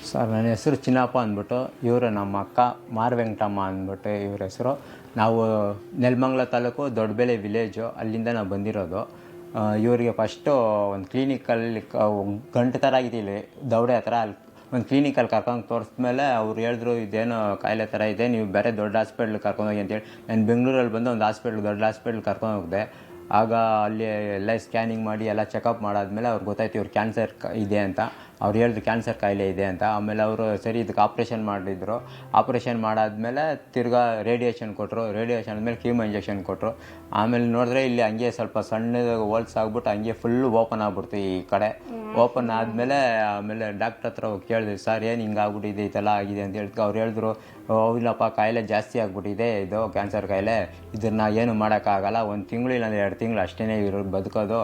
Sir ನನ್ನ ಹೆಸರು ಚಿನ್ನಪ್ಪ ಅಂದ್ಬಿಟ್ಟು, ಇವರು ನಮ್ಮ ಅಕ್ಕ ಮಾರವೆಂಕಟಮ್ಮ ಅಂದ್ಬಿಟ್ಟು ಇವ್ರ ಹೆಸರು. ನಾವು ನೆಲಮಂಗಲ ತಾಲೂಕು ದೊಡ್ಡಬೆಲೆ ವಿಲೇಜು, ಅಲ್ಲಿಂದ ನಾವು ಬಂದಿರೋದು. ಇವರಿಗೆ ಫಸ್ಟು ಒಂದು ಕ್ಲಿನಿಕಲ್ಲಿ ಗಂಟು ಥರ ಆಗಿದ್ದಿಲ್ಲಿ ದವಡೆ ಹತ್ರ, ಅಲ್ಲಿ ಒಂದು ಕ್ಲಿನಿಕಲ್ಲಿ ಕರ್ಕೊಂಡು ತೋರಿಸ್ಮೇಲೆ ಅವ್ರು ಹೇಳಿದ್ರು ಇದೇನು ಕಾಯಿಲೆ ಥರ ಇದೆ, ನೀವು ಬೇರೆ ದೊಡ್ಡ ಹಾಸ್ಪಿಟ್ಲಿಗೆ ಕರ್ಕೊಂಡೋಗಿ ಅಂತೇಳಿ ನಾನು ಬೆಂಗಳೂರಲ್ಲಿ ಬಂದು ಒಂದು ದೊಡ್ಡ ಹಾಸ್ಪಿಟ್ಲಿಗೆ ಕರ್ಕೊಂಡು ಹೋಗಿದೆ. ಆಗ ಅಲ್ಲಿ ಎಲ್ಲ ಸ್ಕ್ಯಾನಿಂಗ್ ಮಾಡಿ ಎಲ್ಲ ಚೆಕಪ್ ಮಾಡಾದ್ಮೇಲೆ ಅವ್ರಿಗೆ ಗೊತ್ತಾಯ್ತು ಇವ್ರು ಕ್ಯಾನ್ಸರ್ ಇದೆ ಅಂತ. ಅವ್ರು ಹೇಳಿದ್ರು ಕ್ಯಾನ್ಸರ್ ಕಾಯಿಲೆ ಇದೆ ಅಂತ. ಆಮೇಲೆ ಅವರು ಸರಿ ಇದಕ್ಕೆ ಆಪ್ರೇಷನ್ ಮಾಡಿದ್ರು. ಆಪ್ರೇಷನ್ ಮಾಡಾದ್ಮೇಲೆ ತಿರ್ಗಾ ರೇಡಿಯೇಷನ್ ಕೊಟ್ಟರು. ರೇಡಿಯೇಷನ್ ಆದಮೇಲೆ ಕೀಮೋ ಇಂಜೆಕ್ಷನ್ ಕೊಟ್ಟರು. ಆಮೇಲೆ ನೋಡಿದ್ರೆ ಇಲ್ಲಿ ಹಂಗೆ ಸ್ವಲ್ಪ ಸಣ್ಣದು ಹೋಲ್ಸ್ ಆಗ್ಬಿಟ್ಟು ಹಂಗೆ ಫುಲ್ಲು ಓಪನ್ ಆಗ್ಬಿಡ್ತು ಈ ಕಡೆ. ಓಪನ್ ಆದಮೇಲೆ ಆಮೇಲೆ ಡಾಕ್ಟ್ರ್ ಹತ್ರ ಹೋಗಿ ಕೇಳಿದ್ವಿ, ಸರ್ ಏನು ಹಿಂಗೆ ಆಗ್ಬಿಟ್ಟಿದೆ ಈ ಥರ ಆಗಿದೆ ಅಂತ ಹೇಳ್ತು. ಅವ್ರು ಹೇಳಿದ್ರು ಇಲ್ಲಪ್ಪ ಕಾಯಿಲೆ ಜಾಸ್ತಿ ಆಗ್ಬಿಟ್ಟಿದೆ, ಇದು ಕ್ಯಾನ್ಸರ್ ಕಾಯಿಲೆ, ಇದನ್ನು ಏನು ಮಾಡೋಕ್ಕಾಗಲ್ಲ, 1 ತಿಂಗಳು ಇಲ್ಲ 2 ತಿಂಗಳು ಅಷ್ಟೇ ಇರೋದು ಬದುಕೋದು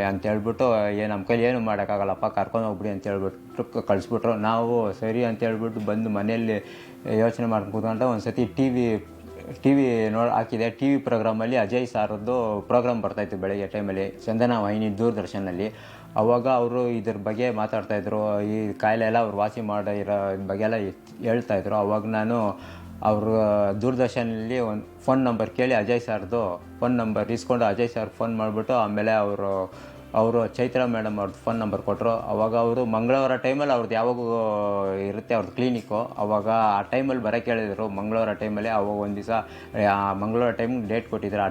ಅಂತೇಳ್ಬಿಟ್ಟು ನಮ್ಮ ಕೈಲಿ ಏನು ಮಾಡೋಕ್ಕಾಗಲ್ಲಪ್ಪ, ಕರ್ಕೊಂಡು ಹೋಗ್ಬಿಡಿ ಅಂತೇಳ್ಬಿಟ್ಟು ಕಳಿಸ್ಬಿಟ್ರು. ನಾವು ಸರಿ ಅಂತೇಳ್ಬಿಟ್ಟು ಬಂದು ಮನೆಯಲ್ಲಿ ಯೋಚನೆ ಮಾಡ್ಕೊಂಡು ಕೂತ್ಕೊಂಡ್ರೆ ಒಂದು ಸತಿ ಟಿ ವಿ ಹಾಕಿದೆ. ಟಿ ವಿ ಪ್ರೋಗ್ರಾಮಲ್ಲಿ ಅಜಯ್ ಸಾರದ್ದು ಪ್ರೋಗ್ರಾಮ್ ಬರ್ತಾಯಿತ್ತು ಬೆಳಗ್ಗೆ ಟೈಮಲ್ಲಿ, ಚಂದನ ವಾಹಿನಿ ದೂರದರ್ಶನಲ್ಲಿ. ಅವಾಗ ಅವರು ಇದ್ರ ಬಗ್ಗೆ ಮಾತಾಡ್ತಾಯಿದ್ರು, ಈ ಕಾಯಿಲೆ ಎಲ್ಲ ಅವ್ರು ವಾಸಿ ಮಾಡಿರೋ ಬಗ್ಗೆ ಎಲ್ಲ ಹೇಳ್ತಾಯಿದ್ರು. ಅವಾಗ ನಾನು ಅವರು ದೂರದರ್ಶನಲ್ಲಿ ಒಂದು ಫೋನ್ ನಂಬರ್ ಕೇಳಿ ಅಜಯ್ ಸಾರ್ದು ಫೋನ್ ನಂಬರ್ ಇಸ್ಕೊಂಡು ಅಜಯ್ ಸಾರ್ ಫೋನ್ ಮಾಡಿಬಿಟ್ಟು ಆಮೇಲೆ ಅವರು ಚೈತ್ರ ಮೇಡಮ್ ಅವ್ರದ್ದು ಫೋನ್ ನಂಬರ್ ಕೊಟ್ಟರು. ಅವಾಗ ಅವರು ಮಂಗಳವಾರ ಟೈಮಲ್ಲಿ ಅವ್ರದ್ದು ಯಾವಾಗೂ ಇರುತ್ತೆ ಅವ್ರದ್ದು ಕ್ಲಿನಿಕ್ಕು, ಅವಾಗ ಆ ಟೈಮಲ್ಲಿ ಬರೋಕ್ಕೆ ಹೇಳಿದರು. ಮಂಗಳವಾರ ಟೈಮಲ್ಲಿ ಅವಾಗ ಒಂದು ದಿವಸ ಮಂಗಳವಾರ ಟೈಮಿಗೆ ಡೇಟ್ ಕೊಟ್ಟಿದ್ರು. ಆ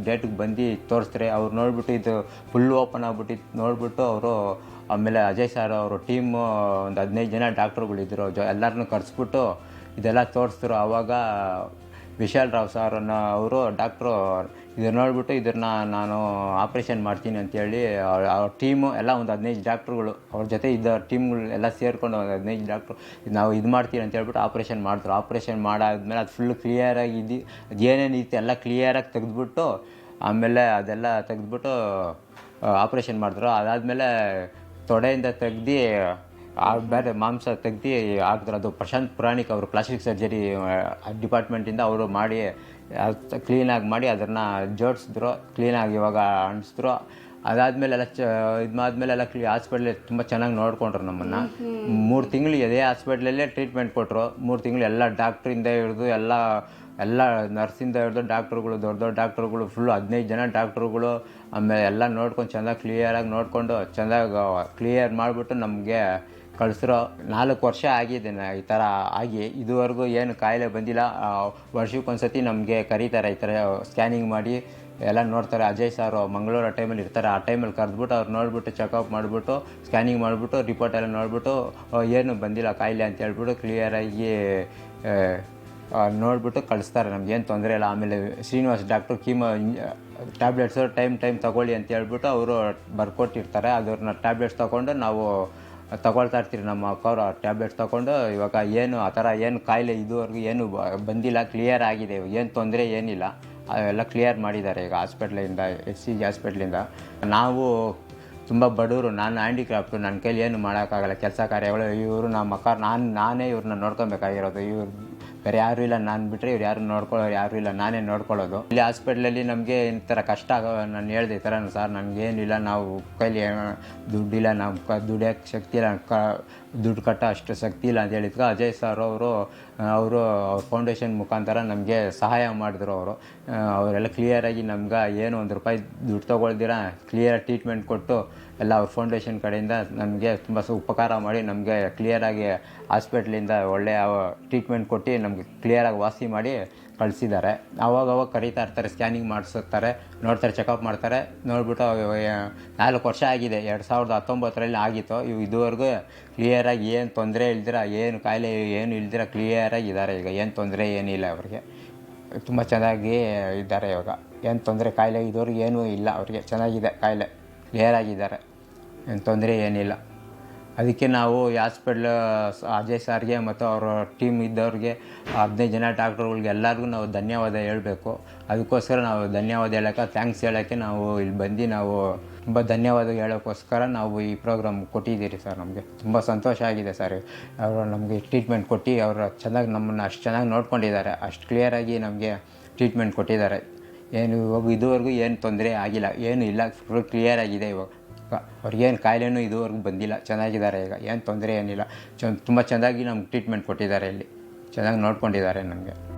ಡೇಟಿಗೆ ಬಂದು ತೋರಿಸಿದ್ರೆ ಅವ್ರು ನೋಡಿಬಿಟ್ಟು ಇದು ಫುಲ್ ಓಪನ್ ಆಗ್ಬಿಟ್ಟಿತ್ತು. ನೋಡಿಬಿಟ್ಟು ಅವರು ಆಮೇಲೆ ಅಜಯ್ ಸಾರ್ ಅವರು ಟೀಮು ಒಂದು 15 ಜನ ಡಾಕ್ಟ್ರುಗಳಿದ್ದರು, ಎಲ್ಲರನ್ನೂ ಕರೆಸ್ಬಿಟ್ಟು ಇದೆಲ್ಲ ತೋರಿಸಿದ್ರು. ಆವಾಗ ವಿಶಾಲ್ ರಾವ್ ಸಾರನ್ನು ಅವರು ಡಾಕ್ಟ್ರು ಇದನ್ನು ನೋಡಿಬಿಟ್ಟು ಇದನ್ನು ನಾನು ಆಪ್ರೇಷನ್ ಮಾಡ್ತೀನಿ ಅಂತೇಳಿ ಅವ್ರ ಟೀಮು ಎಲ್ಲ ಒಂದು 15 ಡಾಕ್ಟ್ರುಗಳು ಅವ್ರ ಜೊತೆ ಇದ್ದ ಟೀಮ್ಗಳು ಎಲ್ಲ ಸೇರಿಕೊಂಡು ಒಂದು 15 ಡಾಕ್ಟ್ರು ನಾವು ಇದು ಮಾಡ್ತೀನಿ ಅಂತ ಹೇಳ್ಬಿಟ್ಟು ಆಪ್ರೇಷನ್ ಮಾಡಿದ್ರು. ಆಪ್ರೇಷನ್ ಮಾಡಾದ್ಮೇಲೆ ಅದು ಫುಲ್ಲು ಕ್ಲಿಯರಾಗಿ ಅದು ಏನೇನಿತ್ತು ಎಲ್ಲ ಕ್ಲಿಯರಾಗಿ ತೆಗೆದ್ಬಿಟ್ಟು ಆಮೇಲೆ ಅದೆಲ್ಲ ತೆಗೆದ್ಬಿಟ್ಟು ಆಪ್ರೇಷನ್ ಮಾಡಿದ್ರು. ಅದಾದಮೇಲೆ ತೊಡೆಯಿಂದ ತೆಗ್ದು ಬೇರೆ ಮಾಂಸ ತೆಗ್ದು ಹಾಕಿದ್ರು. ಅದು ಪ್ರಶಾಂತ್ ಪುರಾಣಿಕ್ ಅವರು ಪ್ಲಾಸ್ಟಿಕ್ ಸರ್ಜರಿ ಡಿಪಾರ್ಟ್ಮೆಂಟಿಂದ ಅವರು ಮಾಡಿ ಕ್ಲೀನಾಗಿ ಮಾಡಿ ಅದನ್ನು ಜೋಡಿಸಿದ್ರು, ಕ್ಲೀನಾಗಿ ಇವಾಗ ಅಂಟಿಸಿದ್ರು. ಅದಾದಮೇಲೆಲ್ಲ ಇದಾದಮೇಲೆಲ್ಲ ಹಾಸ್ಪಿಟ್ಲಲ್ಲಿ ತುಂಬ ಚೆನ್ನಾಗಿ ನೋಡಿಕೊಂಡ್ರು ನಮ್ಮನ್ನು. 3 ತಿಂಗಳು ಅದೇ ಹಾಸ್ಪಿಟ್ಲಲ್ಲೇ ಟ್ರೀಟ್ಮೆಂಟ್ ಕೊಟ್ಟರು. 3 ತಿಂಗಳು ಎಲ್ಲ ಡಾಕ್ಟ್ರಿಂದ ಹಿಡಿದು ಎಲ್ಲ ನರ್ಸಿಂದ ಹಿಡಿದು ಡಾಕ್ಟ್ರುಗಳು, ದೊಡ್ಡ ಡಾಕ್ಟ್ರುಗಳು ಫುಲ್ಲು 15 ಜನ ಡಾಕ್ಟ್ರುಗಳು ಆಮೇಲೆ ಎಲ್ಲ ನೋಡ್ಕೊಂಡು ಚೆಂದಾಗಿ ಕ್ಲಿಯರಾಗಿ ನೋಡಿಕೊಂಡು ಚೆಂದಾಗಿ ಕ್ಲಿಯರ್ ಮಾಡಿಬಿಟ್ಟು ನಮಗೆ ಕಳಿಸಿರೋ. 4 ವರ್ಷ ಆಗಿದೆ ಈ ಥರ ಆಗಿ, ಇದುವರೆಗೂ ಏನು ಕಾಯಿಲೆ ಬಂದಿಲ್ಲ. ವರ್ಷಕ್ಕೊಂದ್ಸತಿ ನಮಗೆ ಕರೀತಾರೆ, ಈ ಥರ ಸ್ಕ್ಯಾನಿಂಗ್ ಮಾಡಿ ಎಲ್ಲ ನೋಡ್ತಾರೆ. ಅಜಯ್ ಸಾರು ಮಂಗಳವಾರ ಟೈಮಲ್ಲಿ ಇರ್ತಾರೆ. ಆ ಟೈಮಲ್ಲಿ ಕರೆದ್ಬಿಟ್ಟು ಅವ್ರು ನೋಡಿಬಿಟ್ಟು ಚೆಕಪ್ ಮಾಡಿಬಿಟ್ಟು ಸ್ಕ್ಯಾನಿಂಗ್ ಮಾಡಿಬಿಟ್ಟು ರಿಪೋರ್ಟ್ ಎಲ್ಲ ನೋಡಿಬಿಟ್ಟು ಏನು ಬಂದಿಲ್ಲ ಕಾಯಿಲೆ ಅಂತ ಹೇಳ್ಬಿಟ್ಟು ಕ್ಲಿಯರಾಗಿ ನೋಡಿಬಿಟ್ಟು ಕಳಿಸ್ತಾರೆ, ನಮಗೇನು ತೊಂದರೆ ಇಲ್ಲ. ಆಮೇಲೆ Srinivas doctor chemo tablets time ತೊಗೊಳ್ಳಿ ಅಂತ ಹೇಳ್ಬಿಟ್ಟು ಅವರು ಬರ್ಕೊಟ್ಟಿರ್ತಾರೆ. ಅದನ್ನ ಟ್ಯಾಬ್ಲೆಟ್ಸ್ ತೊಗೊಂಡು ನಾವು ತೊಗೊಳ್ತಾ ಇರ್ತೀವಿ. ನಮ್ಮ ಅಕ್ಕವ್ರು ಟ್ಯಾಬ್ಲೆಟ್ಸ್ ತೊಗೊಂಡು ಇವಾಗ ಏನು ಆ ಥರ ಏನು ಕಾಯಿಲೆ ಇದುವರೆಗೂ ಏನು ಬಂದಿಲ್ಲ, ಕ್ಲಿಯರ್ ಆಗಿದೆ. ಏನು ತೊಂದರೆ ಏನಿಲ್ಲ, ಅವೆಲ್ಲ ಕ್ಲಿಯರ್ ಮಾಡಿದ್ದಾರೆ ಈಗ ಹಾಸ್ಪಿಟ್ಲಿಂದ, HCG ಹಾಸ್ಪಿಟ್ಲಿಂದ. ನಾವು ತುಂಬ ಬಡವರು, ನಾನು ಹ್ಯಾಂಡಿಕ್ರಾಫ್ಟು, ನನ್ನ ಕೈಲಿ ಏನು ಮಾಡೋಕ್ಕಾಗಲ್ಲ ಕೆಲಸ ಕಾರ್ಯಗಳು. ಇವರು ನಮ್ಮ ಅಕ್ಕ ನಾನೇ ಇವ್ರನ್ನ ನೋಡ್ಕೊಬೇಕಾಗಿರೋದು. ಇವ್ರು ಬೇರೆ ಯಾರೂ ಇಲ್ಲ, ನಾನು ಬಿಟ್ಟರೆ ಇವ್ರು ಯಾರು ನೋಡ್ಕೊಳ್ಳೋರು ಯಾರೂ ಇಲ್ಲ, ನಾನೇ ನೋಡ್ಕೊಳ್ಳೋದು. ಇಲ್ಲಿ ಹಾಸ್ಪಿಟ್ಲಲ್ಲಿ ನಮಗೆ ಈ ಥರ ಕಷ್ಟ ನಾನು ಹೇಳಿದೆ, ಈ ಥರ ಸರ್ ನನಗೇನಿಲ್ಲ, ನಾವು ಕೈಲಿ ದುಡ್ಡಿಲ್ಲ, ನಾವು ದುಡಿಯೋಕ್ಕೆ ಶಕ್ತಿ ಇಲ್ಲ, ದುಡ್ಡು ಕಟ್ಟೋ ಅಷ್ಟು ಶಕ್ತಿ ಇಲ್ಲ ಅಂತ ಹೇಳಿದ್ಕ ಅಜಯ್ ಸರ್ ಅವರು ಅವ್ರ ಫೌಂಡೇಶನ್ ಮುಖಾಂತರ ನಮಗೆ ಸಹಾಯ ಮಾಡಿದ್ರು. ಅವರೆಲ್ಲ ಕ್ಲಿಯರಾಗಿ ನಮ್ಗೆ ಏನು ₹1 ದುಡ್ಡು ತೊಗೊಳ್ದಿರ ಕ್ಲಿಯರ್ ಟ್ರೀಟ್ಮೆಂಟ್ ಕೊಟ್ಟು ಎಲ್ಲ ಅವ್ರ ಫೌಂಡೇಶನ್ ಕಡೆಯಿಂದ ನಮಗೆ ತುಂಬ ಉಪಕಾರ ಮಾಡಿ ನಮಗೆ ಕ್ಲಿಯರಾಗಿ ಹಾಸ್ಪಿಟ್ಲಿಂದ ಒಳ್ಳೆಯ ಟ್ರೀಟ್ಮೆಂಟ್ ಕೊಟ್ಟು ನಮಗೆ ಕ್ಲಿಯರಾಗಿ ವಾಸಿ ಮಾಡಿ ಕಳಿಸಿದ್ದಾರೆ. ಅವಾಗವಾಗ ಕರೀತಾ ಇರ್ತಾರೆ, ಸ್ಕ್ಯಾನಿಂಗ್ ಮಾಡಿಸುತ್ತಾರೆ, ನೋಡ್ತಾರೆ, ಚೆಕಪ್ ಮಾಡ್ತಾರೆ. ನೋಡಿಬಿಟ್ಟು 4 ವರ್ಷ ಆಗಿದೆ, 2019ರಲ್ಲಿ ಆಗಿತ್ತು. ಇದುವರೆಗೂ ಕ್ಲಿಯರಾಗಿ ಏನು ತೊಂದರೆ ಇಲ್ದಿರ, ಏನು ಕಾಯಿಲೆ ಏನು ಇಲ್ದಿರ ಕ್ಲಿಯರಾಗಿ ಇದ್ದಾರೆ. ಈಗ ಏನು ತೊಂದರೆ ಏನಿಲ್ಲ ಅವ್ರಿಗೆ, ತುಂಬ ಚೆನ್ನಾಗಿ ಇದ್ದಾರೆ. ಇವಾಗ ಏನು ತೊಂದರೆ ಕಾಯಿಲೆ ಇದುವರೆಗೂ ಏನೂ ಇಲ್ಲ ಅವ್ರಿಗೆ, ಚೆನ್ನಾಗಿದೆ ಕಾಯಿಲೆ, ಕ್ಲಿಯರಾಗಿದ್ದಾರೆ, ಏನು ತೊಂದರೆ ಏನಿಲ್ಲ. ಅದಕ್ಕೆ ನಾವು ಈ ಹಾಸ್ಪಿಟ್ಲ್ ಅಜಯ್ ಸಾರ್ಗೆ ಮತ್ತು ಅವರ ಟೀಮ್ ಇದ್ದವ್ರಿಗೆ 15 ಜನ ಡಾಕ್ಟ್ರುಗಳಿಗೆ ಎಲ್ಲರಿಗೂ ನಾವು ಧನ್ಯವಾದ ಹೇಳಬೇಕು. ಅದಕ್ಕೋಸ್ಕರ ನಾವು ಧನ್ಯವಾದ ಹೇಳೋಕ್ಕೆ, ಥ್ಯಾಂಕ್ಸ್ ಹೇಳೋಕ್ಕೆ ನಾವು ಇಲ್ಲಿ ಬಂದು ನಾವು ತುಂಬ ಧನ್ಯವಾದ ಹೇಳೋಕ್ಕೋಸ್ಕರ ನಾವು ಈ ಪ್ರೋಗ್ರಾಮ್ ಕೊಟ್ಟಿದ್ದೀರಿ ಸರ್. ನಮಗೆ ತುಂಬ ಸಂತೋಷ ಆಗಿದೆ ಸರ್. ಅವರು ನಮಗೆ ಟ್ರೀಟ್ಮೆಂಟ್ ಕೊಟ್ಟು ಅವರು ಚೆನ್ನಾಗಿ ನಮ್ಮನ್ನು ಅಷ್ಟು ಚೆನ್ನಾಗಿ ನೋಡ್ಕೊಂಡಿದ್ದಾರೆ, ಅಷ್ಟು ಕ್ಲಿಯರಾಗಿ ನಮಗೆ ಟ್ರೀಟ್ಮೆಂಟ್ ಕೊಟ್ಟಿದ್ದಾರೆ. ಏನು ಇವಾಗ ಇದುವರೆಗೂ ಏನು ತೊಂದರೆ ಆಗಿಲ್ಲ, ಏನು ಇಲ್ಲ, ಫುಲ್ ಕ್ಲಿಯರಾಗಿದೆ ಇವಾಗ. ಅವ್ರಿಗೇನು ಕಾಯಿಲೆನೂ ಇದುವರೆಗೂ ಬಂದಿಲ್ಲ, ಚೆನ್ನಾಗಿದ್ದಾರೆ ಈಗ, ಏನು ತೊಂದರೆ ಏನಿಲ್ಲ. ತುಂಬ ಚೆನ್ನಾಗಿ ನಮ್ಗೆ ಟ್ರೀಟ್ಮೆಂಟ್ ಕೊಟ್ಟಿದ್ದಾರೆ ಇಲ್ಲಿ, ಚೆನ್ನಾಗಿ ನೋಡ್ಕೊಂಡಿದ್ದಾರೆ ನನಗೆ.